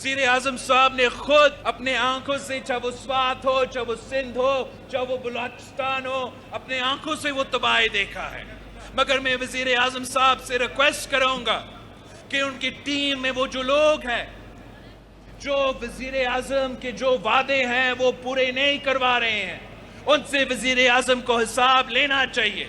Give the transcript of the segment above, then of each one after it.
वज़ीर आज़म साहब ने खुद अपने आंखों से, चाहे वो स्वात हो, चाहे वो सिंध हो, चाहे वो बलूचिस्तान हो, अपने आंखों से वो तबाही देखा है। मगर मैं वज़ीर आज़म साहब से रिक्वेस्ट करूंगा कि उनकी टीम में वो जो लोग हैं जो वज़ीर आज़म के जो वादे हैं वो पूरे नहीं करवा रहे हैं, उनसे वज़ीर आज़म को हिसाब लेना चाहिए।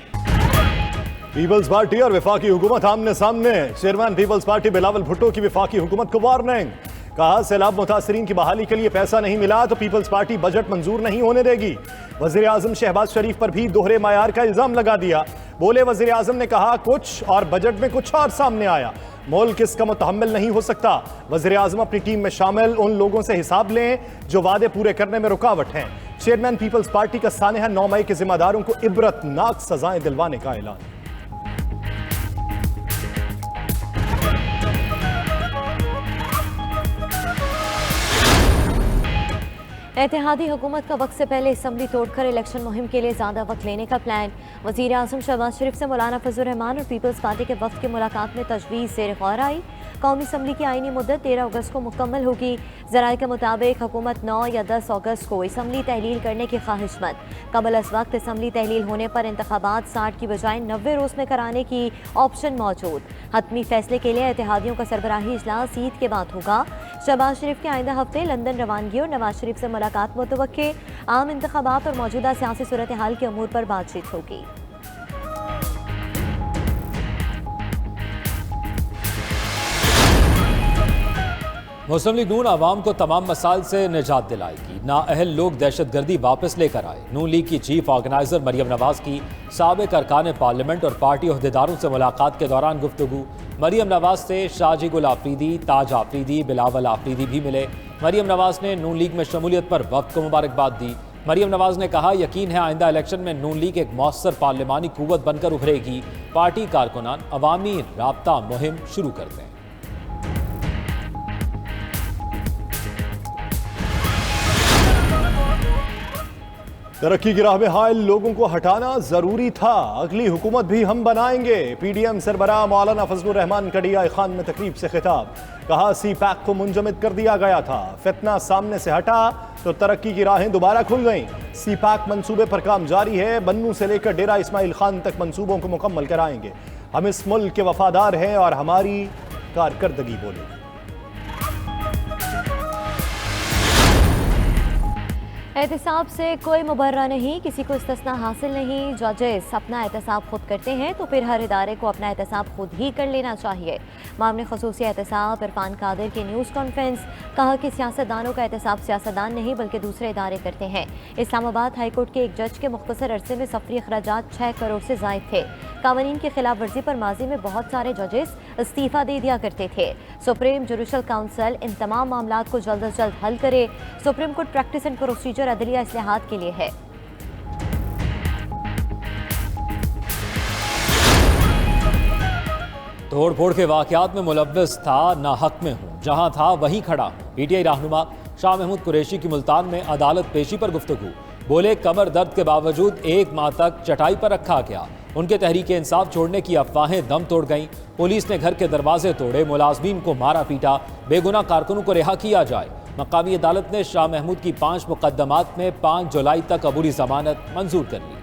पीपल्स पार्टी और वफाकी हुकूमत आमने सामने। Chairman peoples party Bilawal Bhutto की वफाकी हुकूमत को वार्निंग। कहा सैलाब मुतासरीन की बहाली के लिए पैसा नहीं मिला तो पीपल्स पार्टी बजट मंजूर नहीं होने देगी। वज़ीर आज़म शहबाज शरीफ पर भी दोहरे मायार का इल्जाम लगा दिया। बोले वज़ीर आज़म ने कहा कुछ और बजट में कुछ और सामने आया। मुल्क इसका मुतहम्मिल नहीं हो सकता। वज़ीर आज़म अपनी टीम में शामिल उन लोगों से हिसाब लें जो वादे पूरे करने में रुकावट हैं। चेयरमैन पीपल्स पार्टी का सानहा 9 मई के जिम्मेदारों को इबरतनाक सजाएं दिलवाने का ऐलान। इत्तेहादी हुकूमत का वक्त से पहले असम्बली तोड़कर इलेक्शन मुहिम के लिए ज़्यादा वक्त लेने का प्लान। वज़ीर आज़म शहबाज शरीफ से मौलाना फजल रहमान और पीपल्स पार्टी के वक्त की मुलाकात में तजवीज़ ज़ेर गौर आई। कौमी असम्बली की आईनी मुद्दत 13 अगस्त को मुकम्मल होगी। ज़राए के मुताबिक हुकूमत 9 या 10 अगस्त को असम्बली तहलील करने की ख्वाहिशमंद। कबल अस वक्त असम्बली तहलील होने पर इंतखाबात 60 की बजाय 90 रोज़ में कराने की ऑप्शन मौजूद। हतमी फैसले के लिए इत्तेहादियों का सरबराही इजलास ईद के बाद होगा। शहबाज शरीफ के आइंदा हफ्ते लंदन रवानगी और नवाज शरीफ से मुलाकात मुतवक्के। आम इंतखाबात और मौजूदा सियासी सूरत हाल के अमूर पर बातचीत होगी। मुस्लिम लीग नून आवाम को तमाम मसाइल से निजात दिलाएगी। नाअहल लोग दहशतगर्दी वापस लेकर आए। नून लीग की चीफ ऑर्गेनाइजर मरियम नवाज की साबिक अरकान पार्लियामेंट और पार्टी अहदेदारों से मुलाकात के दौरान गुफ्तगू। मरियम नवाज से शाजी गुल आफरीदी, ताज आफरीदी, बिलावल आफरीदी भी मिले। मरियम नवाज ने नून लीग में शमूलियत पर वक्त को मुबारकबाद दी। मरियम नवाज ने कहा यकीन है आइंदा इलेक्शन में नून लीग एक मौसर पार्लिमानी कुव्वत बनकर उभरेगी। पार्टी कारकुनान अवामी राब्ता मुहिम शुरू कर दें। तरक्की की राह में हायल लोगों को हटाना जरूरी था, अगली हुकूमत भी हम बनाएंगे। पीडीएम सरबराह मौलाना फजलुर रहमान कड़िया खान में तकरीब से खिताब। कहा सी पैक को मुंजमद कर दिया गया था, फितना सामने से हटा तो तरक्की की राहें दोबारा खुल गईं। सी पैक मंसूबे पर काम जारी है। बन्नू से लेकर डेरा इस्माइल खान तक मंसूबों को मुकम्मल कराएंगे। हम इस मुल्क के वफादार हैं और हमारी कारकर्दगी बोले। एहतसाब से कोई मुबर्रा नहीं, किसी को इस्तिस्ना हासिल नहीं। जजेस अपना एहतसाब खुद करते हैं तो फिर हर इदारे को अपना एहतसाब खुद ही कर लेना चाहिए। मामले खसूसी एहतसाब इरफान कादिर की न्यूज़ कॉन्फ्रेंस। कहा कि सियासतदानों का एहतसाब सियासतदान नहीं बल्कि दूसरे इदारे करते हैं। इस्लामाबाद हाई कोर्ट के एक जज के मुख्तसर अरसे में सफरी अखराजात 6 करोड़ से ज़ायद थे। कानून की खिलाफ वर्जी पर माजी में बहुत सारे जजेस इस्तीफ़ा दे दिया करते थे। सुप्रीम जुडिशल काउंसिल इन तमाम मामलात को जल्द अज जल्द हल करे। Supreme court practice and procedure अदलिया इस्लाहात के लिए है। तोड़ फोड़ के वाकयात में मुलव्वस था, ना हक में हूँ, जहाँ था वहीं खड़ा हूँ। पीटीआई रहनुमा शाह महमूद कुरैशी की मुल्तान में अदालत पेशी पर गुफ्तगू। बोले कमर दर्द के बावजूद 1 माह तक चटाई पर रखा गया। उनके तहरीक इंसाफ छोड़ने की अफवाहें दम तोड़ गईं। पुलिस ने घर के दरवाजे तोड़े, मुलाजमीन को मारा पीटा। बेगुनाह कारकुनों को रिहा किया जाए। मकामी अदालत ने शाह महमूद की 5 मुकदमात में 5 जुलाई तक अबूरी जमानत मंजूर कर ली।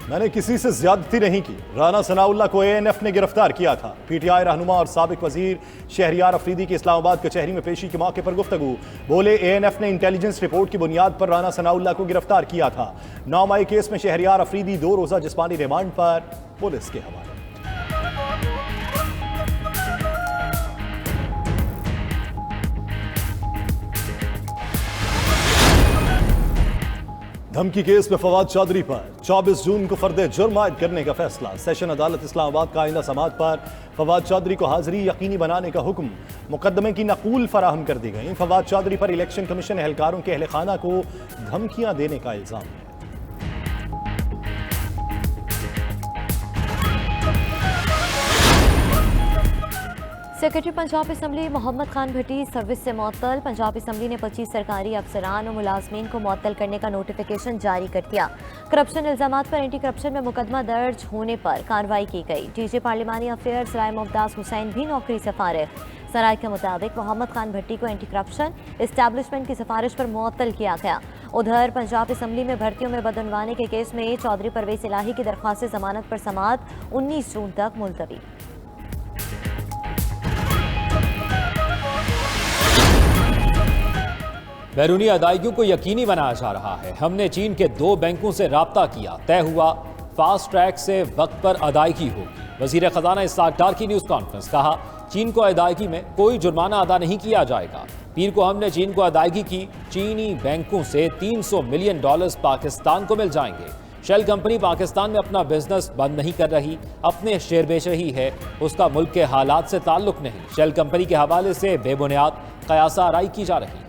मैंने किसी से ज्यादती नहीं की, राना सनाउल्लाह को एएनएफ ने गिरफ्तार किया था। पीटीआई रहनुमा और साबिक वजीर शहरियार अफरीदी की इस्लामाबाद कचहरी में पेशी के मौके पर गुफ्तगू। बोले एएनएफ ने इंटेलिजेंस रिपोर्ट की बुनियाद पर राना सनाउल्लाह को गिरफ्तार किया था। 9 मई केस में शहरियार अफरीदी 2 रोजा जिस्मानी रिमांड पर पुलिस के हवाले। धमकी केस में फवाद चौधरी पर 24 जून को फर्द जुर्म आयद करने का फैसला। सेशन अदालत इस्लामाबाद का आइंदा समाअत पर फवाद चौधरी को हाजिरी यकीनी बनाने का हुक्म। मुकदमे की नकूल फराहम कर दी गई। फवाद चौधरी पर इलेक्शन कमीशन एहलकारों के अहल खाना को धमकियां देने का इल्जाम है। सेक्रेटरी पंजाब असम्बली मोहम्मद खान भट्टी सर्विस से मुअत्तल। पंजाब असम्बली ने 25 सरकारी अफसरान और मुलाजमीन को मुअत्तल करने का नोटिफिकेशन जारी कर दिया। करप्शन इल्जामात पर एंटी करप्शन में मुकदमा दर्ज होने पर कार्रवाई की गई। डीजी पार्लिमानी अफेयर्स राय मुमताज हुसैन भी नौकरी से फारिग। सराय के मुताबिक मोहम्मद खान भट्टी को एंटी करप्शन इस्टेब्लिशमेंट की सिफारिश पर मुअत्तल किया गया। उधर पंजाब असम्बली में भर्तियों में बदअनवानी के केस में चौधरी परवेज इलाही की दरख्वास्त जमानत पर समाअत 19 जून तक मुलतवी। बैरूनी अदायगियों को यकीनी बनाया जा रहा है। हमने चीन के 2 बैंकों से राब्ता किया, तय हुआ फास्ट ट्रैक से वक्त पर अदायगी होगी। वजीर खजाना इसहाक डार की न्यूज कॉन्फ्रेंस, कहा चीन को अदायगी में कोई जुर्माना अदा नहीं किया जाएगा। पीर को हमने चीन को अदायगी की, चीनी बैंकों से $300 मिलियन पाकिस्तान को मिल जाएंगे। शेल कंपनी पाकिस्तान में अपना बिजनेस बंद नहीं कर रही, अपने शेयर बेच रही है, उसका मुल्क के हालात से ताल्लुक नहीं। शेल कंपनी के हवाले से बेबुनियाद कयासा आराई की जा रही है।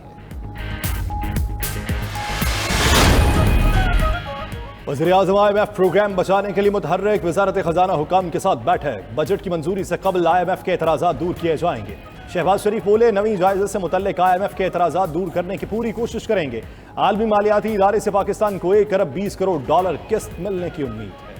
वज़ीर-ए-आज़म IMF प्रोग्राम बचाने के लिए मुतहर्रिक। वज़ारत खजाना हुकाम के साथ बैठक। बजट की मंजूरी से कबल IMF के एतराज़ात दूर किए जाएंगे। शहबाज शरीफ बोले, नवी जायजे से मुतल्लिक IMF के एतराज़ात दूर करने की पूरी कोशिश करेंगे। आलमी मालियाती इदारे से पाकिस्तान को $1 अरब 20 करोड़ किस्त मिलने की उम्मीद है।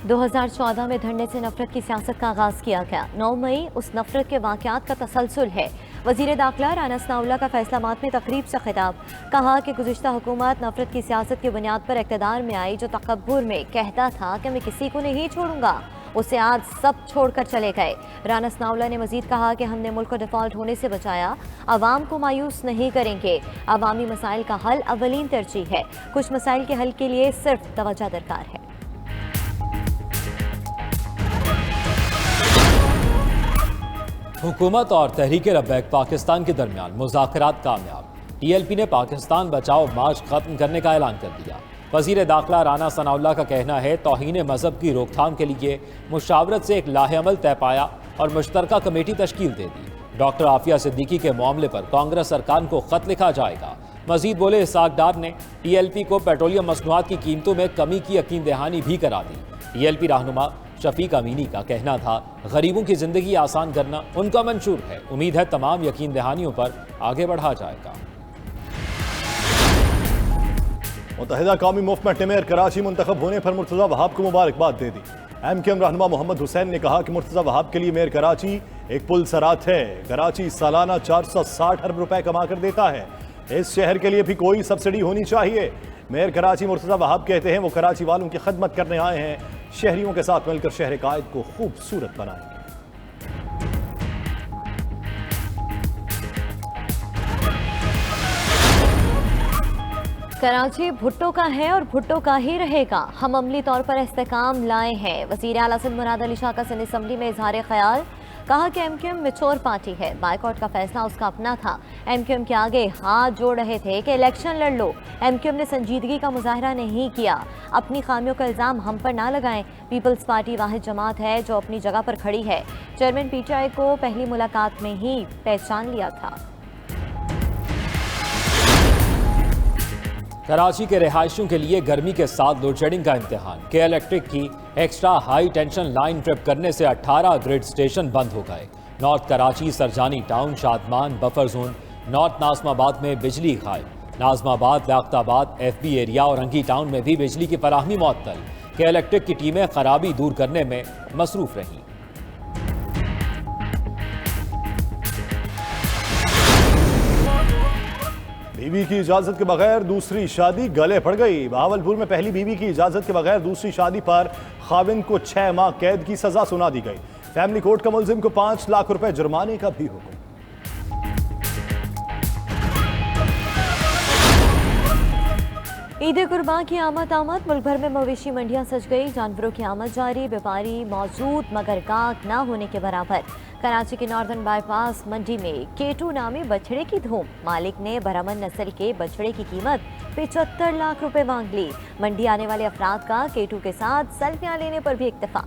2014 में धरने से नफरत की सियासत का आगाज किया गया। 9 मई उस नफरत के वाक़यात का तसलसल है। वज़ीर दाखिला राना सनाउल्लाह का फैसलाबाद में तकरीब से खिताब, कहा कि गुज़िश्ता हुकूमत नफरत की सियासत की बुनियाद पर इक़्तिदार में आई, जो तकब्बुर में कहता था कि मैं किसी को नहीं छोड़ूंगा, उसे आज सब छोड़कर चले गए। राना सनाउल्लाह ने मजीद कहा कि हमने मुल्क को डिफ़ॉल्ट होने से बचाया, आवाम को मायूस नहीं करेंगे। अवामी मसाइल का हल अवलीन तरजीह है। कुछ मसाइल के हल के लिए सिर्फ तवज्जो दरकार है। हुकूमत और तहरीक-ए-लब्बैक पाकिस्तान के दरमियान मुज़ाकरात कामयाब। TLP ने पाकिस्तान बचाओ मार्च खत्म करने का ऐलान कर दिया। वज़ीर दाखिला राना सनाउल्लाह का कहना है, तौहीन मज़हब की रोकथाम के लिए मुशावरत से एक लाहेअमल तय पाया और मुश्तरका कमेटी तश्कील दे दी। डॉक्टर आफिया सिद्दीकी के मामले पर कांग्रेस सरकार को खत लिखा जाएगा। मजीद बोले, इसहाक डार ने TLP को पेट्रोलियम मसनूआत की कीमतों में कमी की यकीन दहानी भी करा दी। TLP रहनुमा शफीक अमीनी का कहना था, गरीबों की जिंदगी आसान करना उनका मंशूर है। उम्मीद है तमाम यकीन दहानियों पर आगे बढ़ा जाएगा। मुत्तहिदा कौमी मूवमेंट ने मेयर कराची मुंतखब होने पर मुर्तज़ा वहाब को मुबारकबाद दे दी। MKM रहनुमा मोहम्मद हुसैन ने कहा कि मुर्तज़ा वहाब के लिए मेयर कराची एक पुल सरात है। कराची सालाना 460 अरब रुपए कमा कर देता है। इस शहर के लिए भी कोई सब्सिडी होनी चाहिए। मेयर कराची मुर्तज़ा वहाब कहते हैं, वो कराची वालों की खदमत करने आए हैं, शहरियों के साथ मिलकर शहर कायद को खूबसूरत बनाएंगे। कराची भुट्टो का है और भुट्टो का ही रहेगा। हम अमली तौर पर इस्तेकाम लाए हैं। वज़ीर आला सिंध मुराद अली शाह का सिंध असम्बली में इजहार ख्याल, कहा कि MKM मैच्योर पार्टी है, बाइकआउट का फैसला उसका अपना था। MKM के आगे हाथ जोड़ रहे थे कि इलेक्शन लड़ लो। MKM ने संजीदगी का मुजाहरा नहीं किया। अपनी खामियों का इल्ज़ाम हम पर ना लगाएं। पीपल्स पार्टी वाहिद जमात है जो अपनी जगह पर खड़ी है। चेयरमैन PTI को पहली मुलाकात में ही पहचान लिया था। कराची के रिहायशियों के लिए गर्मी के साथ लोड शेडिंग का इम्तिहान। के इलेक्ट्रिक की extra high tension line trip करने से 18 ग्रिड स्टेशन बंद हो गए। North Karachi, Surjani town, Shadman buffer zone, north Nazimabad में बिजली गायब। नाज़माबाद, लियाकताबाद, FB एरिया और अंगी टाउन में भी बिजली की फराहमी मुअत्तल। के इलेक्ट्रिक की टीमें खराबी दूर करने में मसरूफ रहीं। बीवी की इजाजत के बगैर दूसरी शादी गले पड़ गई। बहावलपुर में पहली बीवी की इजाजत के बगैर दूसरी शादी पर खाविंद को 6 माह कैद की सजा सुना दी गई। फैमिली कोर्ट का मुलजिम को 5 लाख रुपए जुर्माने का भी हुक्म। ईद कुर्बान की आमद मुल्क भर में मवेशी मंडियां सज गई। जानवरों की आमद जारी, व्यापारी मौजूद मगर गाहक ना होने के बराबर। कराची के नॉर्दर्न बाईपास मंडी में केटू नामी बछड़े की धूम। मालिक ने बरामद नस्ल के बछड़े की कीमत 75 लाख रुपए मांग ली। मंडी आने वाले अफराद का केटू के साथ सेल्फियां लेने पर भी इक्तफा।